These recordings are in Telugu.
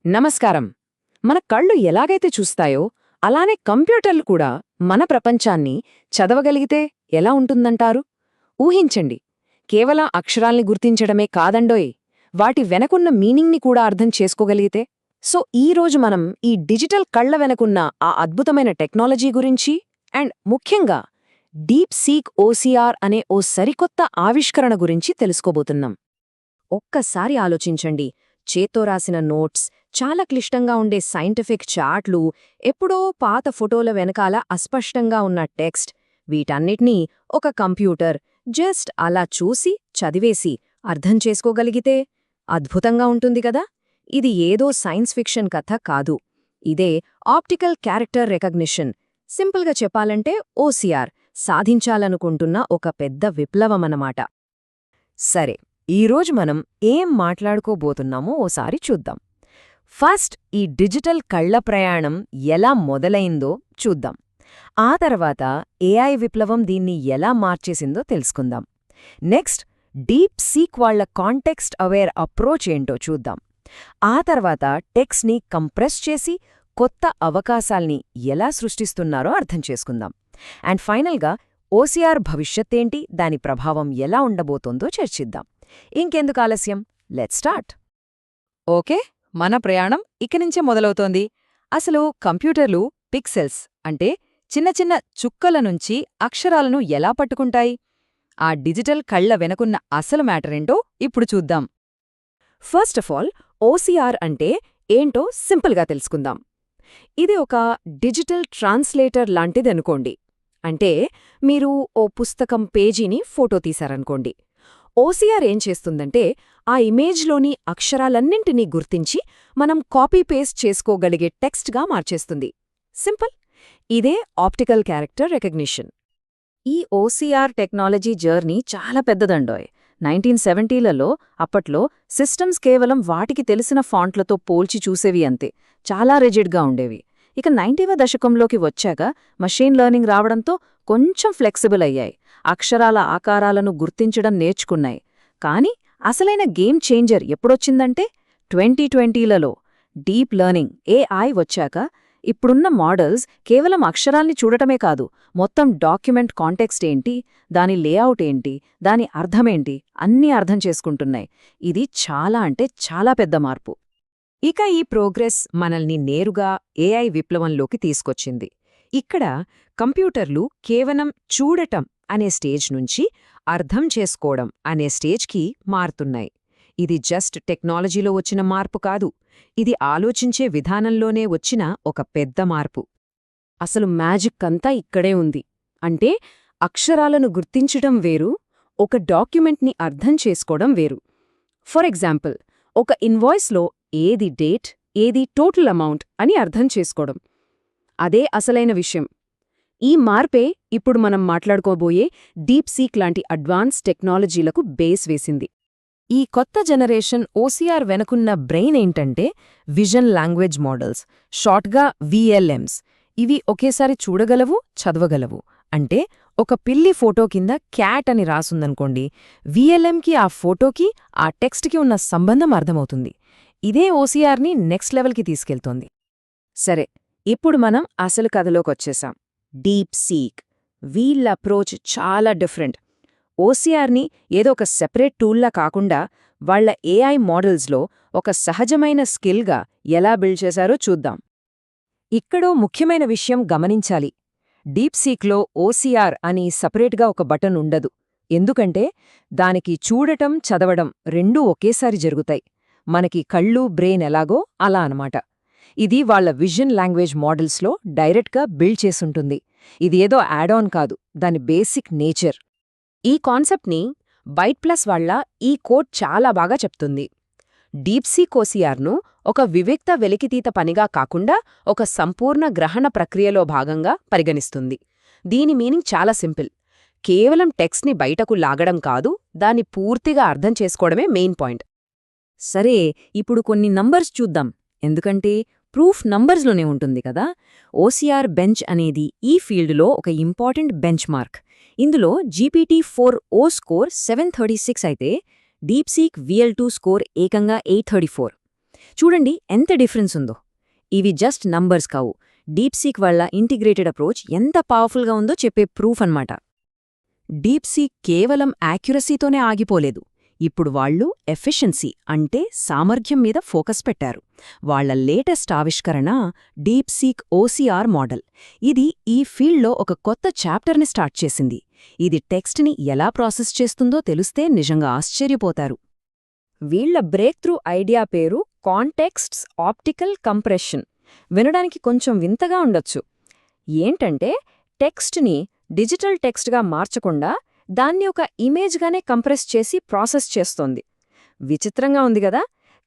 నమస్కారం. మన కళ్ళు ఎలాగైతే చూస్తాయో అలానే కంప్యూటర్లు కూడా మన ప్రపంచాన్ని చదవగలిగితే ఎలా ఉంటుందంటారు? ఊహించండి, కేవలం అక్షరాల్ని గుర్తించడమే కాదండోయ్, వాటి వెనకున్న మీనింగ్ని కూడా అర్థం చేసుకోగలిగితే. సో ఈరోజు మనం ఈ డిజిటల్ కళ్ల వెనకున్న ఆ అద్భుతమైన టెక్నాలజీ గురించి అండ్ ముఖ్యంగా డీప్ సీక్ ఓసీఆర్ అనే ఓ సరికొత్త ఆవిష్కరణ గురించి తెలుసుకోబోతున్నాం. ఒక్కసారి ఆలోచించండి, చేత్తో రాసిన నోట్స్, చాలా క్లిష్టంగా ఉండే సైంటిఫిక్ చార్ట్లు, ఎప్పుడో పాత ఫోటోల వెనకాల అస్పష్టంగా ఉన్న టెక్స్ట్, వీటన్నిటినీ ఒక కంప్యూటర్ జస్ట్ అలా చూసి చదివేసి అర్థం చేసుకోగలిగితే అద్భుతంగా ఉంటుంది కదా. ఇది ఏదో సైన్స్ ఫిక్షన్ కథ కాదు, ఇదే ఆప్టికల్ క్యారెక్టర్ రికగ్నిషన్, సింపుల్గా చెప్పాలంటే ఓసీఆర్ సాధించాలనుకుంటున్న ఒక పెద్ద విప్లవమన్నమాట. సరే, ఈరోజు మనం ఏం మాట్లాడుకోబోతున్నామో ఓసారి చూద్దాం. ఫస్ట్ ఈ డిజిటల్ కళ్ల ప్రయాణం ఎలా మొదలైందో చూద్దాం. ఆ తర్వాత ఏఐ విప్లవం దీన్ని ఎలా మార్చేసిందో తెలుసుకుందాం. నెక్స్ట్ డీప్ సీక్ వాళ్ల కాంటెక్స్ట్ అవేర్ అప్రోచ్ ఏంటో చూద్దాం. ఆ తర్వాత టెక్స్ట్ని కంప్రెస్ చేసి కొత్త అవకాశాల్ని ఎలా సృష్టిస్తున్నారో అర్థం చేసుకుందాం. అండ్ ఫైనల్గా ఓసీఆర్ భవిష్యత్తేంటి, దాని ప్రభావం ఎలా ఉండబోతోందో చర్చిద్దాం. ఇంకెందుకు ఆలస్యం, లెట్స్ స్టార్ట్. ఓకే, మన ప్రయాణం ఇకనుంచే మొదలవుతోంది. అసలు కంప్యూటర్లు పిక్సెల్స్ అంటే చిన్న చిన్న చుక్కల నుంచి అక్షరాలను ఎలా పట్టుకుంటాయి? ఆ డిజిటల్ కళ్ల వెనకున్న అసలు మ్యాటరేంటో ఇప్పుడు చూద్దాం. ఫస్ట్ ఆఫ్ ఆల్, ఓసీఆర్ అంటే ఏంటో సింపుల్గా తెలుసుకుందాం. ఇది ఒక డిజిటల్ ట్రాన్స్లేటర్ లాంటిదనుకోండి. అంటే మీరు ఓ పుస్తకం పేజీని ఫోటో తీశారనుకోండి. ఓసీఆర్ ఏం చేస్తుందంటే ఆ ఇమేజ్లోని అక్షరాలన్నింటినీ గుర్తించి మనం కాపీ పేస్ట్ చేసుకోగలిగే టెక్స్ట్గా మార్చేస్తుంది. సింపుల్. ఇదే ఆప్టికల్ క్యారెక్టర్ రికగ్నిషన్. ఈ ఓసీఆర్ టెక్నాలజీ జర్నీ చాలా పెద్దదండోయ్. 1970లలో అప్పట్లో సిస్టమ్స్ కేవలం వాటికి తెలిసిన ఫాంట్లతో పోల్చి చూసేవి అంతే, చాలా రిజిడ్గా ఉండేవి. ఇక 90వ దశకంలోకి వచ్చాక మషీన్ లెర్నింగ్ రావడంతో కొంచెం ఫ్లెక్సిబుల్ అయ్యాయి, అక్షరాల ఆకారాలను గుర్తించడం నేర్చుకున్నాయి. కానీ అసలైన గేమ్ చేంజర్ ఎప్పుడొచ్చిందంటే 2020లలో డీప్ లెర్నింగ్ ఏఐ వచ్చాక ఇప్పుడున్న మోడల్స్ కేవలం అక్షరాల్ని చూడటమే కాదు, మొత్తం డాక్యుమెంట్ కాంటెక్స్ట్ ఏంటి, దాని లేఅవుట్ ఏంటి, దాని అర్థమేంటి అన్నీ అర్థం చేసుకుంటున్నాయి. ఇది చాలా అంటే చాలా పెద్ద మార్పు. ఇక ఈ ప్రోగ్రెస్ మనల్ని నేరుగా ఏఐ విప్లవంలోకి తీసుకొచ్చింది. ఇక్కడ కంప్యూటర్లు కేవలం చూడటం అనే స్టేజ్ నుంచి అర్థం చేసుకోవడం అనే స్టేజ్కి మారుతున్నాయి. ఇది జస్ట్ టెక్నాలజీలో వచ్చిన మార్పు కాదు, ఇది ఆలోచించే విధానంలోనే వచ్చిన ఒక పెద్ద మార్పు. అసలు మ్యాజిక్ అంతా ఇక్కడే ఉంది. అంటే అక్షరాలను గుర్తించడం వేరు, ఒక డాక్యుమెంట్ని అర్థం చేసుకోవడం వేరు. ఫర్ ఎగ్జాంపుల్, ఒక ఇన్వాయిస్లో ఏది డేట్, ఏది టోటల్ అమౌంట్ అని అర్థం చేసుకోవడం, అదే అసలైన విషయం. ఈ మార్పే ఇప్పుడు మనం మాట్లాడుకోబోయే డీప్ సీక్ లాంటి అడ్వాన్స్ టెక్నాలజీలకు బేస్ వేసింది. ఈ కొత్త జనరేషన్ ఓసీఆర్ వెనుకున్న బ్రెయిన్ ఏంటంటే విజన్ లాంగ్వేజ్ మోడల్స్, షార్ట్గా విఎల్ఎమ్స్. ఇవి ఒకేసారి చూడగలవు, చదవగలవు. అంటే ఒక పిల్లి ఫోటో కింద క్యాట్ అని రాసుందనుకోండి, విఎల్ఎంకి ఆ ఫోటోకి ఆ టెక్స్ట్కి ఉన్న సంబంధం అర్థమవుతుంది. ఇదే ఓసీఆర్ని నెక్స్ట్ లెవెల్కి తీసుకెళ్తోంది. సరే, ఇప్పుడు మనం అసలు కథలోకొచ్చేసాం. డీప్ సీక్ వీళ్ళ అప్రోచ్ చాలా డిఫరెంట్. ఓసీఆర్ని ఏదో ఒక సెపరేట్ టూల్లా కాకుండా వాళ్ల ఏఐ మోడల్స్లో ఒక సహజమైన స్కిల్గా ఎలా బిల్డ్ చేశారో చూద్దాం. ఇక్కడో ముఖ్యమైన విషయం గమనించాలి. డీప్ సీక్లో ఓసీఆర్ అని సపరేట్గా ఒక బటన్ ఉండదు. ఎందుకంటే దానికి చూడటం, చదవడం రెండూ ఒకేసారి జరుగుతాయి. మనకి కళ్ళు, బ్రెయిన్ ఎలాగో అలా అనమాట. ఇది వాళ్ల విజన్ లాంగ్వేజ్ మోడల్స్లో డైరెక్ట్గా బిల్డ్ చేసుంటుంది. ఇది ఏదో యాడ్ ఆన్ కాదు, దాని బేసిక్ నేచర్. ఈ కాన్సెప్ట్ని బైట్ ప్లస్ వాళ్ల ఈ కోడ్ చాలా బాగా చెప్తుంది. డీప్సీక్ ఓసీఆర్ను ఒక వివిక్త వెలికితీత పనిగా కాకుండా ఒక సంపూర్ణ గ్రహణ ప్రక్రియలో భాగంగా పరిగణిస్తుంది. దీని మీనింగ్ చాలా సింపుల్. కేవలం టెక్స్ట్ని బయటకు లాగడం కాదు, దాన్ని పూర్తిగా అర్థం చేసుకోవడమే మెయిన్ పాయింట్. సరే, ఇప్పుడు కొన్ని నంబర్స్ చూద్దాం. ఎందుకంటే ప్రూఫ్ నంబర్స్లోనే ఉంటుంది కదా. ఓసీఆర్ బెంచ్ అనేది ఈ ఫీల్డ్లో ఒక ఇంపార్టెంట్ బెంచ్ మార్క్. ఇందులో GPT-4o స్కోర్ 736 అయితే డీప్సీక్ VL2 స్కోర్ ఏకంగా 834. చూడండి ఎంత డిఫరెన్స్ ఉందో. ఇవి జస్ట్ నంబర్స్ కావు, డీప్సీక్ వల్ల ఇంటిగ్రేటెడ్ అప్రోచ్ ఎంత పవర్ఫుల్గా ఉందో చెప్పే ప్రూఫ్ అన్నమాట. డీప్సీక్ కేవలం యాక్యురసీతోనే ఆగిపోలేదు. ఇప్పుడు వాళ్ళు ఎఫిషియన్సీ అంటే సామర్థ్యం మీద ఫోకస్ పెట్టారు. వాళ్ల లేటెస్ట్ ఆవిష్కరణ డీప్సీక్ ఓసీఆర్ మోడల్. ఇది ఈ ఫీల్డ్లో ఒక కొత్త చాప్టర్ని స్టార్ట్ చేసింది. ఇది టెక్స్ట్ని ఎలా ప్రాసెస్ చేస్తుందో తెలిస్తే నిజంగా ఆశ్చర్యపోతారు. వీళ్ల బ్రేక్ త్రూ ఐడియా పేరు కాంటెక్స్ట్స్ ఆప్టికల్ కంప్రెషన్. వినడానికి కొంచెం వింతగా ఉండొచ్చు. ఏంటంటే టెక్స్ట్ని డిజిటల్ టెక్స్ట్గా మార్చకుండా దాన్ని ఒక ఇమేజ్గానే కంప్రెస్ చేసి ప్రాసెస్ చేస్తోంది. విచిత్రంగా ఉంది గదా?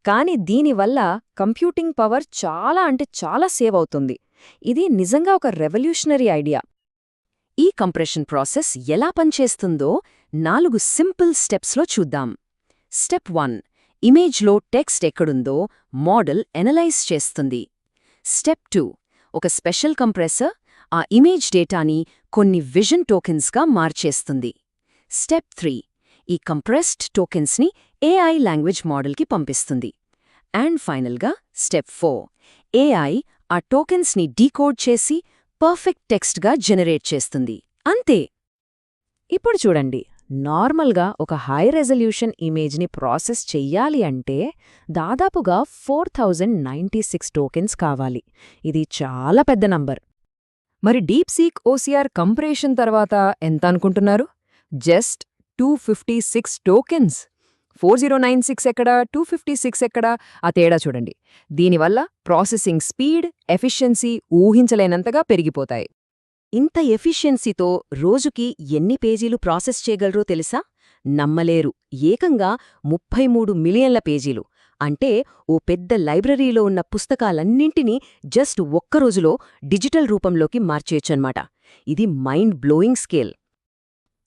కానీ దీనివల్ల కంప్యూటింగ్ పవర్ చాలా సేవ్ అవుతుంది. ఇది నిజంగా ఒక రెవల్యూషనరీ ఐడియా. ఈ కంప్రెషన్ ప్రాసెస్ ఎలా పనిచేస్తుందో 4 సింపుల్ స్టెప్స్లో చూద్దాం. స్టెప్ 1, ఇమేజ్లో టెక్స్ట్ ఎక్కడుందో మోడల్ ఎనలైజ్ చేస్తుంది. స్టెప్ 2, ఒక స్పెషల్ కంప్రెసర్ ఆ ఇమేజ్ డేటాని కొన్ని విజన్ టోకెన్స్గా మార్చేస్తుంది. స్టెప్ 3, ఈ కంప్రెస్డ్ టోకెన్స్ని ఏఐ లాంగ్వేజ్ మోడల్కి పంపిస్తుంది. అండ్ ఫైనల్గా స్టెప్ 4, ఏఐ ఆ టోకెన్స్ని డీకోడ్ చేసి పర్ఫెక్ట్ టెక్స్ట్గా జనరేట్ చేస్తుంది. అంతే. ఇప్పుడు చూడండి, నార్మల్గా ఒక హై రెజల్యూషన్ ఇమేజ్ని ప్రాసెస్ చెయ్యాలి అంటే దాదాపుగా 4096 టోకెన్స్ కావాలి. ఇది చాలా పెద్ద నంబర్. మరి డీప్సీక్ ఓసీఆర్ కంప్రెషన్ తర్వాత ఎంత అనుకుంటున్నారు? Just 256 tokens. 4096 ఎక్కడా, 256 ఎక్కడా, ఆ తేడా చూడండి. దీనివల్ల ప్రాసెసింగ్ స్పీడ్, ఎఫిషియన్సీ ఊహించలేనంతగా పెరిగిపోతాయి. ఇంత ఎఫిషియన్సీతో రోజుకి ఎన్ని పేజీలు ప్రాసెస్ చేయగలరో తెలుసా? నమ్మలేరు. ఏకంగా 33 మిలియన్ల పేజీలు. అంటే ఓ పెద్ద లైబ్రరీలో ఉన్న పుస్తకాలన్నింటినీ జస్ట్ ఒక్కరోజులో డిజిటల్ రూపంలోకి మార్చేయచ్చన్నమాట. ఇది మైండ్ బ్లోయింగ్ స్కేల్.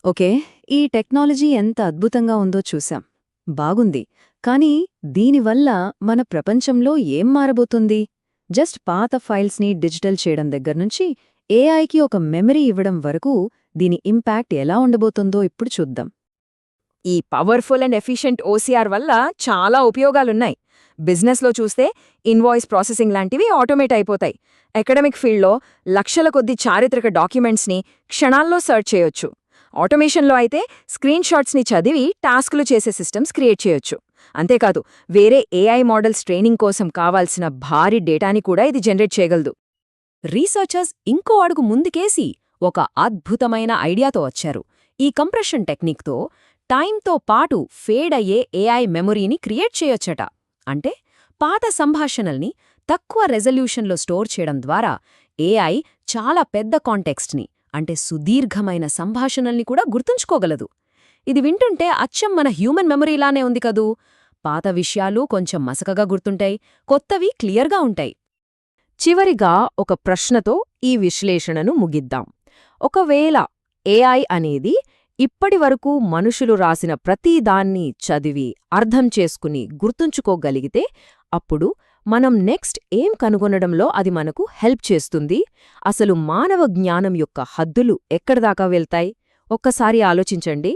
ఓకే, ఈ టెక్నాలజీ ఎంత అద్భుతంగా ఉందో చూశాం. బాగుంది. కానీ దీనివల్ల మన ప్రపంచంలో ఏం మారబోతుంది? జస్ట్ పాత ఫైల్స్ని డిజిటల్ చేయడం దగ్గర్నుంచి ఏఐకి ఒక మెమరీ ఇవ్వడం వరకు దీని ఇంపాక్ట్ ఎలా ఉండబోతుందో ఇప్పుడు చూద్దాం. ఈ పవర్ఫుల్ అండ్ ఎఫిషియెంట్ ఓసీఆర్ వల్ల చాలా ఉపయోగాలున్నాయి. బిజినెస్లో చూస్తే ఇన్వాయిస్ ప్రాసెసింగ్ లాంటివి ఆటోమేట్ అయిపోతాయి. అకాడమిక్ ఫీల్డ్లో లక్షల కొద్ది చారిత్రక డాక్యుమెంట్స్ని క్షణాల్లో సర్చ్ చేయొచ్చు. ఆటోమేషన్లో అయితే స్క్రీన్ షాట్స్ని చదివి టాస్క్లు చేసే సిస్టమ్స్ క్రియేట్ చేయొచ్చు. అంతేకాదు, వేరే ఏఐ మోడల్స్ ట్రైనింగ్ కోసం కావాల్సిన భారీ డేటాని కూడా ఇది జనరేట్ చేయగలదు. రీసెర్చర్స్ ఇంకో అడుగు ముందుకేసి ఒక అద్భుతమైన ఐడియాతో వచ్చారు. ఈ కంప్రెషన్ టెక్నిక్తో టైంతో పాటు ఫేడ్ అయ్యే ఏఐ మెమొరీని క్రియేట్ చేయొచ్చట. అంటే పాత సంభాషణల్ని తక్కువ రెజల్యూషన్లో స్టోర్ చేయడం ద్వారా ఏఐ చాలా పెద్ద కాంటెక్స్ట్ని, అంటే సుదీర్ఘమైన సంభాషణల్ని కూడా గుర్తుంచుకోగలదు. ఇది వింటుంటే అచ్చం మన హ్యూమన్ మెమరీలానే ఉంది కదూ. పాత విషయాలు కొంచెం మసకగా గుర్తుంటాయి, కొత్తవి క్లియర్గా ఉంటాయి. చివరిగా ఒక ప్రశ్నతో ఈ విశ్లేషణను ముగిద్దాం. ఒకవేళ ఏఐ అనేది ఇప్పటివరకు మనుషులు రాసిన ప్రతిదాన్ని చదివి అర్థం చేసుకుని గుర్తుంచుకోగలిగితే అప్పుడు మనం నెక్స్ట్ ఏం కనుగొనడంలో అది మనకు హెల్ప్ చేస్తుంది? అసలు మానవ జ్ఞానం యొక్క హద్దులు ఎక్కడిదాకా వెళ్తాయి? ఒక్కసారి ఆలోచించండి.